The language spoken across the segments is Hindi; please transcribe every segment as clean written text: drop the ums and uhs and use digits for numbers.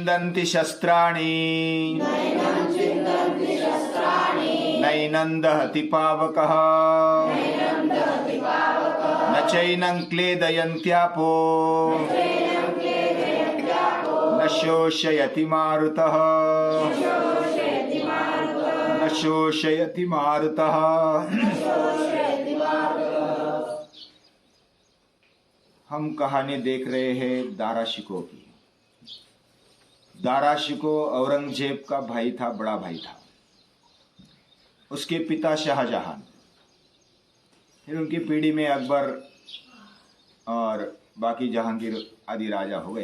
छिन्दन्ति शस्त्राणि नैनं दहति पावकः न चैनं क्लेदयन्त्यापो न शोषयति मारुतः न शोषयति मारुतः। हम कहानी देख रहे हैं दारा शिकोह की। दारा शिकोह औरंगजेब का भाई था, बड़ा भाई था। उसके पिता शाहजहां, फिर उनकी पीढ़ी में अकबर और बाकी जहांगीर आदि राजा हुए।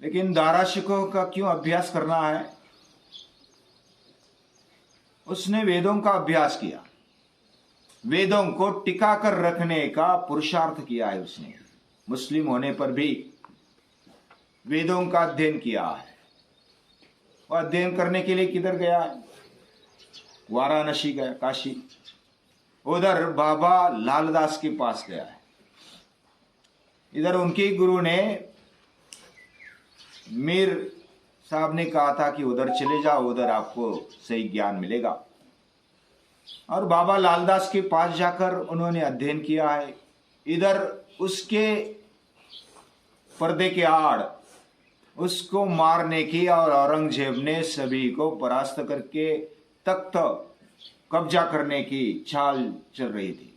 लेकिन दारा शिकोह का क्यों अभ्यास करना है? उसने वेदों का अभ्यास किया, वेदों को टिका कर रखने का पुरुषार्थ किया है उसने। मुस्लिम होने पर भी वेदों का अध्ययन किया है। वह अध्ययन करने के लिए किधर गया है? वाराणसी गया, काशी। उधर बाबा लालदास के पास गया है। इधर उनके गुरु ने, मीर साहब ने कहा था कि उधर चले जाओ, उधर आपको सही ज्ञान मिलेगा। और बाबा लालदास के पास जाकर उन्होंने अध्ययन किया है। इधर उसके पर्दे के आड़ उसको मारने की और औरंगजेब ने सभी को परास्त करके तख्त कब्जा करने की चाल चल रही थी।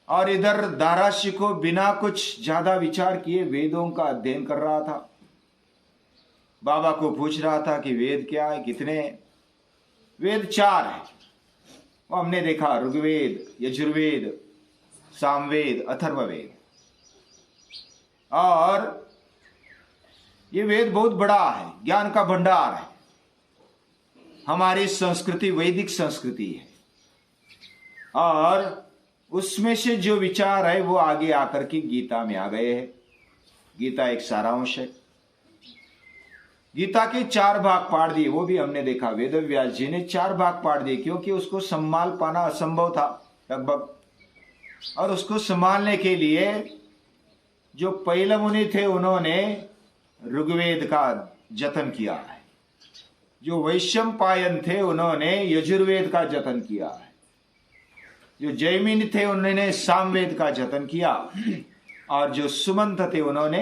और इधर दारा शिकोह बिना कुछ ज्यादा विचार किए वेदों का अध्ययन कर रहा था। बाबा को पूछ रहा था कि वेद क्या है, कितने हैं? वेद 4 है। वो हमने देखा, ऋग्वेद, यजुर्वेद, सामवेद, अथर्ववेद। और ये वेद बहुत बड़ा है, ज्ञान का भंडार है। हमारी संस्कृति वैदिक संस्कृति है और उसमें से जो विचार है वो आगे आकर के गीता में आ गए हैं। गीता एक सारांश है। गीता के 4 भाग पाड़ दिए, वो भी हमने देखा। वेदव्यास जी ने 4 भाग पाड़ दिए क्योंकि उसको संभाल पाना असंभव था लगभग। और उसको संभालने के लिए जो पहले मुनि थे उन्होंने ऋग्वेद का जतन किया है। जो वैशंपायन थे उन्होंने यजुर्वेद का जतन किया है। जो जैमिन थे उन्होंने सामवेद का जतन किया। और जो सुमंत थे उन्होंने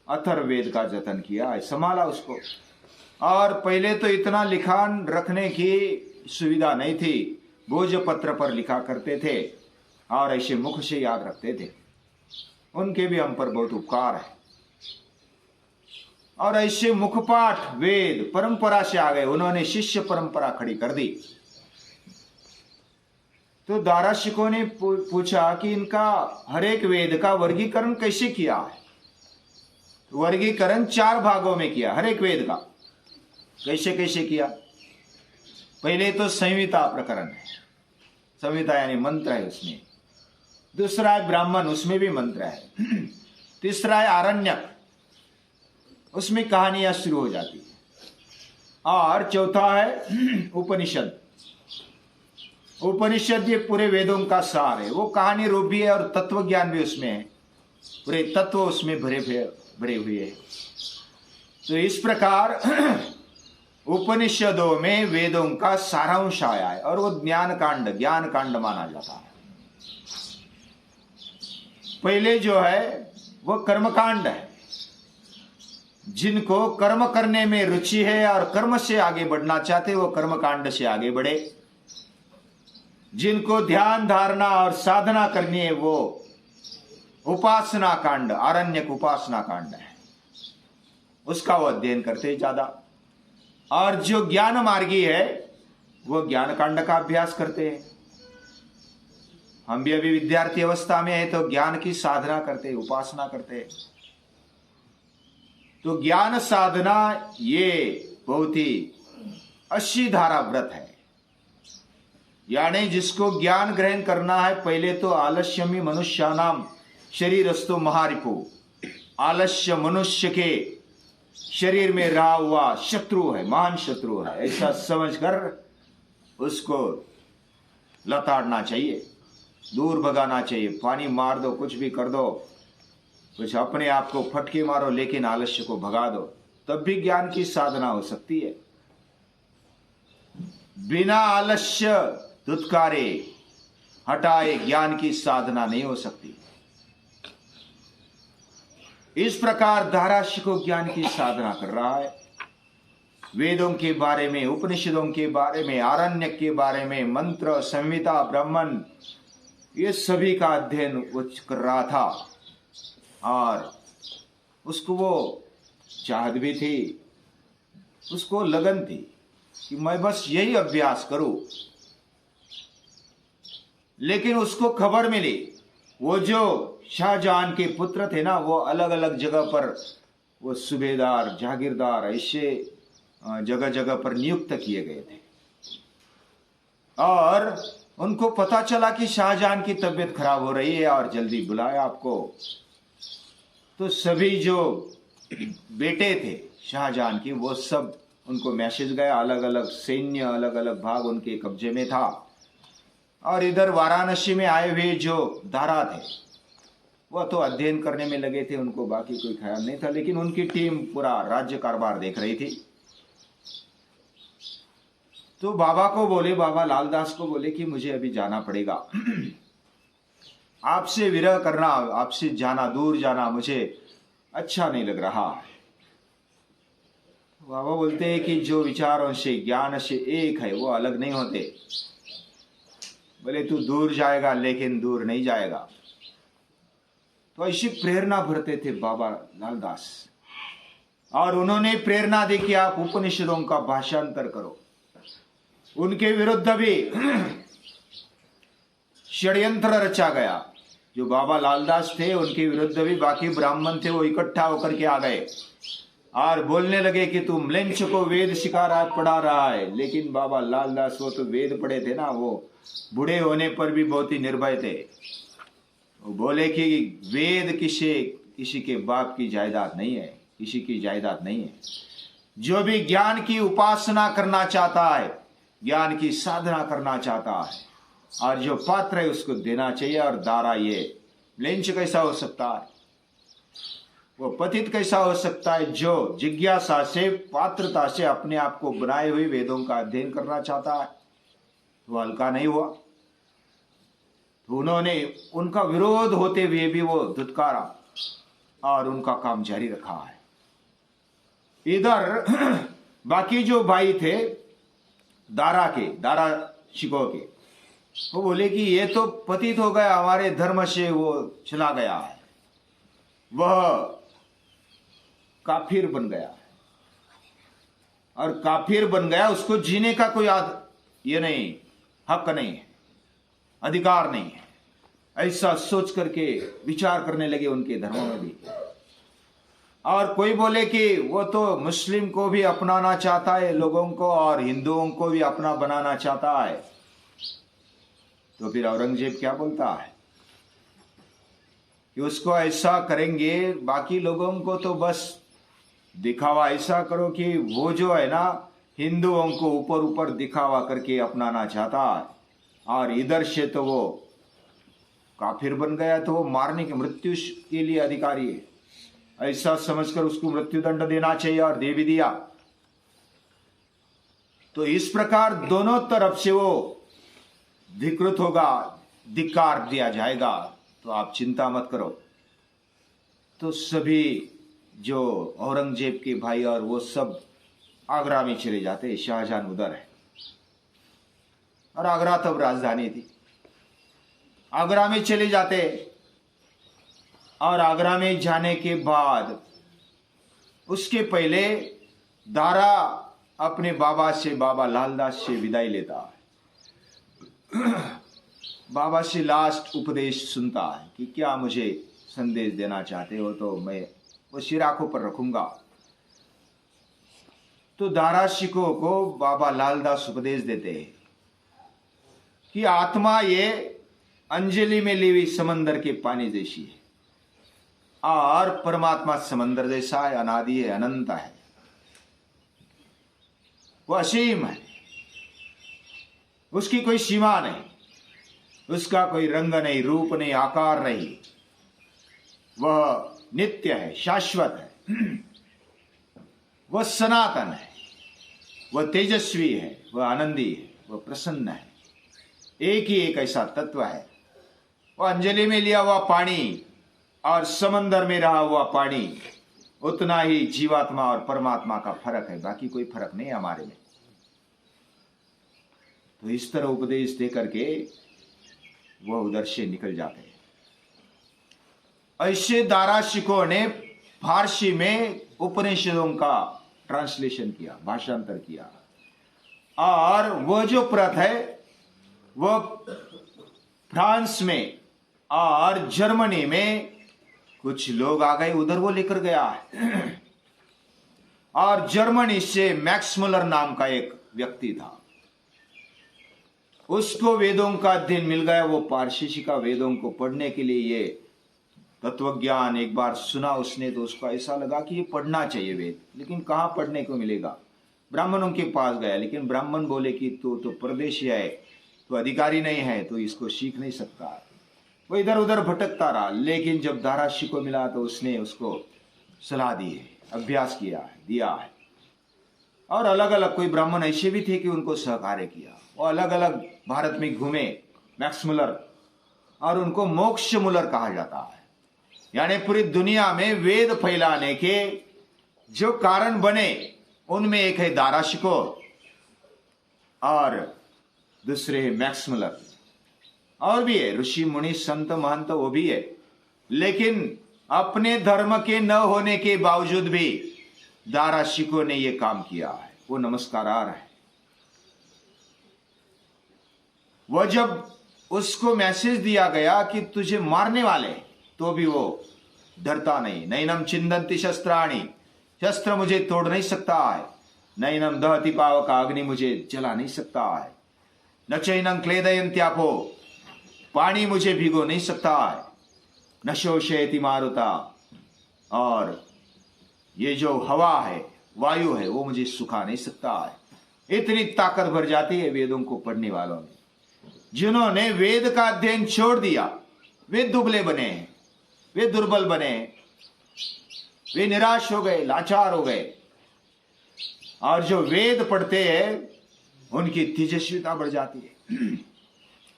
अथर्ववेद का जतन किया है, संभाला उसको। और पहले तो इतना लिखान रखने की सुविधा नहीं थी, भोजपत्र पर लिखा करते थे और ऐसे मुख से याद रखते थे। उनके भी हम पर बहुत उपकार है। और ऐसे मुखपाठ वेद परंपरा से आ गए, उन्होंने शिष्य परंपरा खड़ी कर दी। तो दारा शिकोह ने पूछा कि इनका हर एक वेद का वर्गीकरण कैसे किया है? वर्गीकरण 4 भागों में किया, हर एक वेद का। कैसे कैसे किया? पहले तो संहिता प्रकरण है, संहिता यानी मंत्र है उसमें। दूसरा है ब्राह्मण, उसमें भी मंत्र है। तीसरा है आरण्यक, उसमें कहानियां शुरू हो जाती है। और चौथा है उपनिषद। उपनिषद ये पूरे वेदों का सार है। वो कहानी रूप भी है और तत्व ज्ञान भी उसमें है, पूरे तत्व उसमें भरे हुए हैं। तो इस प्रकार उपनिषदों में वेदों का सारांश आया है और वो ज्ञान कांड माना जाता है। पहले जो है वो कर्मकांड है। जिनको कर्म करने में रुचि है और कर्म से आगे बढ़ना चाहते वो कर्मकांड से आगे बढ़े। जिनको ध्यान धारणा और साधना करनी है वो उपासना कांड, आरण्यक उपासना कांड है, उसका वो अध्ययन करते ज्यादा। और जो ज्ञान मार्गी है वो ज्ञान कांड का अभ्यास करते हैं। हम भी अभी विद्यार्थी अवस्था में है तो ज्ञान की साधना करते हैं, उपासना करते हैं। तो ज्ञान साधना ये बहुत ही अच्छी धारा व्रत है। यानी जिसको ज्ञान ग्रहण करना है, पहले तो आलस्यमी मनुष्यानाम शरीरस्तु महारिपु, आलस्य मनुष्य के शरीर में रहा हुआ शत्रु है, महान शत्रु है, ऐसा समझकर उसको लताड़ना चाहिए, दूर भगाना चाहिए। पानी मार दो, कुछ भी कर दो, कुछ अपने आप को फटके मारो, लेकिन आलस्य को भगा दो, तब भी ज्ञान की साधना हो सकती है। बिना आलस्य धुतकारे हटाए ज्ञान की साधना नहीं हो सकती। इस प्रकार धाराशि को ज्ञान की साधना कर रहा है। वेदों के बारे में, उपनिषदों के बारे में, आरण्यक के बारे में, मंत्र, संहिता, ब्राह्मण, ये सभी का अध्ययन वो कर रहा था। और उसको वो चाहत भी थी, उसको लगन थी कि मैं बस यही अभ्यास करूं। लेकिन उसको खबर मिली, वो जो शाहजहां के पुत्र थे ना, वो अलग अलग जगह पर वो सूबेदार, जागीरदार, ऐसे जगह जगह पर नियुक्त किए गए थे। और उनको पता चला कि शाहजहां की तबीयत खराब हो रही है और जल्दी बुलाया आपको। तो सभी जो बेटे थे शाहजहां की, वो सब उनको मैसेज गया, अलग अलग सैन्य, अलग अलग भाग उनके कब्जे में था। और इधर वाराणसी में आए हुए जो दारा थे, वह तो अध्ययन करने में लगे थे, उनको बाकी कोई ख्याल नहीं था। लेकिन उनकी टीम पूरा राज्य कारोबार देख रही थी। तो बाबा को बोले, बाबा लालदास को बोले कि मुझे अभी जाना पड़ेगा, आपसे विरह करना, आपसे जाना, दूर जाना मुझे अच्छा नहीं लग रहा। बाबा बोलते हैं कि जो विचारों से, ज्ञान से एक है, वो अलग नहीं होते। बोले तू दूर जाएगा लेकिन दूर नहीं जाएगा। तो ऐसी प्रेरणा भरते थे बाबा लालदास। और उन्होंने प्रेरणा दी कि आप उपनिषदों का भाषांतर करो। उनके विरुद्ध भी षड्यंत्र रचा गया। जो बाबा लालदास थे, उनके विरुद्ध भी बाकी ब्राह्मण थे, वो इकट्ठा होकर के आ गए और बोलने लगे कि तू म्लेच्छ को वेद सिखा रहा, पढ़ा रहा है। लेकिन बाबा लालदास, वो तो वेद पढ़े थे ना, वो बूढ़े होने पर भी बहुत ही निर्भय थे। वो बोले कि वेद किसी के बाप की जायदाद नहीं है, किसी की जायदाद नहीं है। जो भी ज्ञान की उपासना करना चाहता है, ज्ञान की साधना करना चाहता है, और जो पात्र है उसको देना चाहिए। और दारा ये म्लेच्छ कैसा हो सकता है, वो पतित कैसा हो सकता है जो जिज्ञासा से, पात्रता से अपने आप को बनाए हुए वेदों का अध्ययन करना चाहता है। वो हल्का नहीं हुआ। तो उन्होंने उनका विरोध होते हुए भी वो धुतकारा और उनका काम जारी रखा है। इधर बाकी जो भाई थे दारा शिको के, वो बोले कि ये तो पतित हो गया, हमारे धर्म से वो चला गया है, वह काफिर बन गया है। और काफिर बन गया, उसको जीने का कोई ये नहीं, हक नहीं है, अधिकार नहीं है। ऐसा सोच करके विचार करने लगे उनके धर्म में भी। और कोई बोले कि वो तो मुस्लिम को भी अपनाना चाहता है लोगों को, और हिंदुओं को भी अपना बनाना चाहता है। तो फिर औरंगजेब क्या बोलता है कि उसको ऐसा करेंगे, बाकी लोगों को तो बस दिखावा ऐसा करो कि वो जो है ना, हिंदुओं को ऊपर ऊपर दिखावा करके अपनाना चाहता है, और इधर से तो वो काफिर बन गया, तो वो मारने की, मृत्यु के लिए अधिकारी है। ऐसा समझकर उसको मृत्युदंड देना चाहिए, और दे भी दिया। तो इस प्रकार दोनों तरफ से वो धिकृत होगा, धिक्कार दिया जाएगा। तो आप चिंता मत करो। तो सभी जो औरंगजेब के भाई और वो सब आगरा में चले जाते। शाहजहां उधर है, और आगरा तब राजधानी थी। आगरा में चले जाते, और आगरा में जाने के बाद उसके पहले दारा अपने बाबा से, बाबा लालदास से विदाई लेता है। बाबा से लास्ट उपदेश सुनता है कि क्या मुझे संदेश देना चाहते हो तो मैं वो सिर आंखों पर रखूंगा। तो दारा शिको को बाबा लालदास उपदेश देते हैं कि आत्मा ये अंजलि में ली हुई समंदर के पानी जैसी है, और परमात्मा समंदर जैसा है, अनादि है, अनंत है, वो असीम है, उसकी कोई सीमा नहीं, उसका कोई रंग नहीं, रूप नहीं, आकार नहीं। वह नित्य है, शाश्वत है, वह सनातन है, वह तेजस्वी है, वह आनंदी है, वह प्रसन्न है। एक ही एक ऐसा तत्व है। वह अंजलि में लिया हुआ पानी और समंदर में रहा हुआ पानी, उतना ही जीवात्मा और परमात्मा का फर्क है, बाकी कोई फर्क नहीं है हमारे में। तो इस तरह उपदेश दे करके वह उधर से निकल जाते हैं। ऐसे दाराशिकों ने फारसी में उपनिषदों का ट्रांसलेशन किया, भाषांतर किया। और वह जो प्रथ है वह फ्रांस में और जर्मनी में कुछ लोग आ गए, उधर वो लेकर गया है। और जर्मनी से मैक्स मुलर नाम का एक व्यक्ति था, उसको वेदों का अध्ययन मिल गया। वो पारसी का वेदों को पढ़ने के लिए ये तत्वज्ञान एक बार सुना उसने, तो उसको ऐसा लगा कि ये पढ़ना चाहिए वेद, लेकिन कहाँ पढ़ने को मिलेगा। ब्राह्मणों के पास गया, लेकिन ब्राह्मण बोले कि तू तो परदेशी है, तो अधिकारी नहीं है, तो इसको सीख नहीं सकता। वो इधर उधर भटकता रहा, लेकिन जब दाराशी को मिला तो उसने उसको सलाह दी है, अभ्यास किया है, दिया है। और अलग अलग कोई ब्राह्मण ऐसे भी थे कि उनको सहकार्य किया। वो अलग अलग भारत में घूमे मैक्स मुलर, और उनको मोक्ष मुलर कहा जाता है। यानी पूरी दुनिया में वेद फैलाने के जो कारण बने, उनमें एक है दाराशिको और दूसरे है मैक्स मुलर। और भी है ऋषि मुनि संत महंत, वो भी है। लेकिन अपने धर्म के न होने के बावजूद भी दाराशिको ने ये काम किया है, वो नमस्कारार है। वह जब उसको मैसेज दिया गया कि तुझे मारने वाले, तो भी वो डरता नहीं। नैनम चिंदंती शस्त्राणी, शस्त्र मुझे तोड़ नहीं सकता है। नैनम दहति पावक, अग्नि मुझे जला नहीं सकता है। न चैनम क्लेदयंत्यापो, पानी मुझे भिगो नहीं सकता है। न शोषयति मारुता, और ये जो हवा है, वायु है, वो मुझे सुखा नहीं सकता है। इतनी ताकत भर जाती है वेदों को पढ़ने वालों में। जिन्होंने वेद का अध्ययन छोड़ दिया, वे दुबले बने, वे दुर्बल बने, वे निराश हो गए, लाचार हो गए। और जो वेद पढ़ते हैं उनकी तेजस्विता बढ़ जाती है।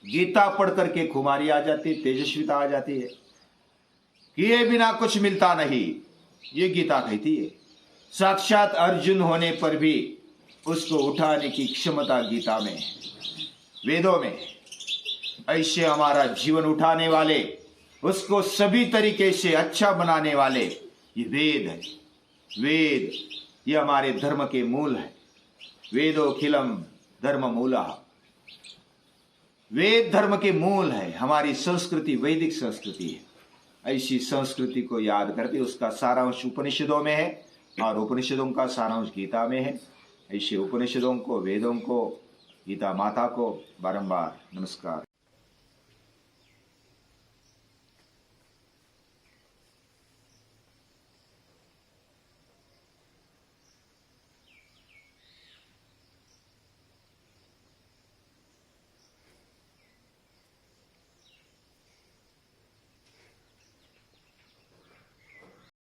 गीता पढ़ करके खुमारी आ जाती है, तेजस्विता आ जाती है। किए बिना कुछ मिलता नहीं, ये गीता कहती है। साक्षात अर्जुन होने पर भी उसको उठाने की क्षमता गीता में है, वेदों में। ऐसे हमारा जीवन उठाने वाले, उसको सभी तरीके से अच्छा बनाने वाले ये वेद है। वेद ये हमारे धर्म के मूल है। वेदोखिलम धर्म मूलः, वेद धर्म के मूल है। हमारी संस्कृति वैदिक संस्कृति है। ऐसी संस्कृति को याद करके उसका सारांश उपनिषदों में है, और उपनिषदों का सारांश गीता में है। ऐसे उपनिषदों को, वेदों को, गीता माता को बारंबार नमस्कार।